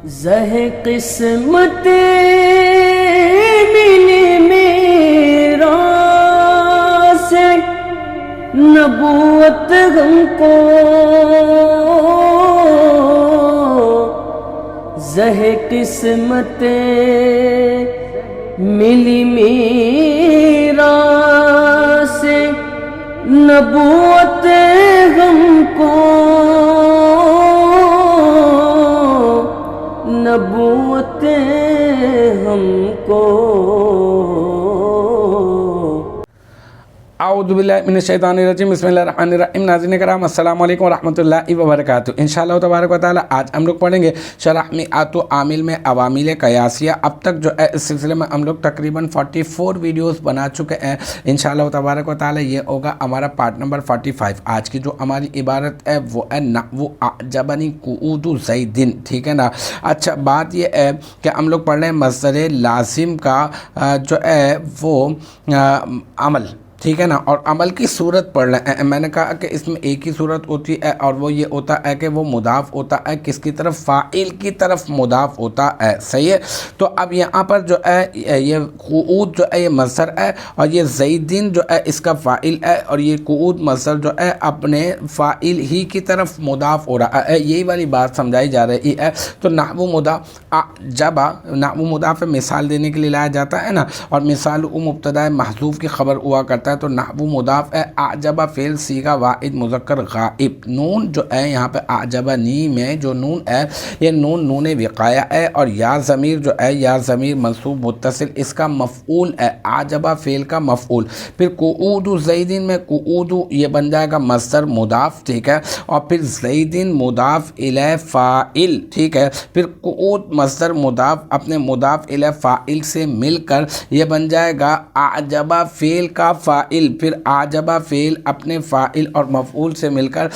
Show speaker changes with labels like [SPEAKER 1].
[SPEAKER 1] زہ قسمت ملی میرا سے نبوت ہم کو، زہ قسمت ملی میرا سے نبوت ہم کو، نبوت ہم کو۔
[SPEAKER 2] اعوذ باللہ من الشیطان الرجیم، بسم اللہ الرحمن الرحیم۔ ناظرین کرام السلام علیکم ورحمۃ اللہ وبرکاتہ۔ انشاءاللہ تبارک و تعالی آج ہم لوگ پڑھیں گے شرح میاتو عامل میں عوامل قیاسیہ۔ اب تک جو ہے اس سلسلے میں ہم لوگ تقریباً 44 ویڈیوز بنا چکے ہیں۔ انشاءاللہ تبارک و تعالی یہ ہوگا ہمارا پارٹ نمبر 45۔ آج کی جو ہماری عبارت ہے وہ ہے نحو اعجبنی قعود زیدن، ٹھیک ہے نا۔ اچھا، بات یہ ہے کہ ہم لوگ پڑھ رہے ہیں مصدر لازم کا جو ہے وہ عمل، ٹھیک ہے نا، اور عمل کی صورت پڑھ رہے ہیں۔ میں نے کہا کہ اس میں ایک ہی صورت ہوتی ہے اور وہ یہ ہوتا ہے کہ وہ مضاف ہوتا ہے کس کی طرف، فاعل کی طرف مضاف ہوتا ہے، صحیح ہے۔ تو اب یہاں پر جو ہے یہ قعود جو ہے یہ مصدر ہے اور یہ زیدن جو ہے اس کا فاعل ہے، اور یہ قعود مصدر جو ہے اپنے فاعل ہی کی طرف مضاف ہو رہا ہے، یہی والی بات سمجھائی جا رہی ہے۔ تو نحو مضاف اعجبا، نحو مضاف مثال دینے کے لیے لایا جاتا ہے نا، اور مثال مبتدا محذوف کی خبر ہوا کرتا ہے۔ تو نحو مضاف ہے، اعجبا فعل صیغہ واحد مذکر غائب، نون جو ہے یہاں پہ اعجبنی میں جو نون ہے یہ نون وقایہ ہے، اور یا ضمیر جو ہے یا ضمیر منصوب متصل اس کا مفعول ہے، اعجبا فعل کا مفعول۔ پھر قعود زیدن میں قعود یہ بن جائے گا مصدر مضاف، ٹھیک ہے، اور پھر زیدن مضاف الیہ فاعل، ٹھیک ہے، پھر قعود مصدر مضاف اپنے مضاف الیہ فاعل سے مل کر یہ بن جائے گا اعجبا فعل کا فاعل، پھر اعجبا فعل اپنے فاعل اور مفعول سے مل کر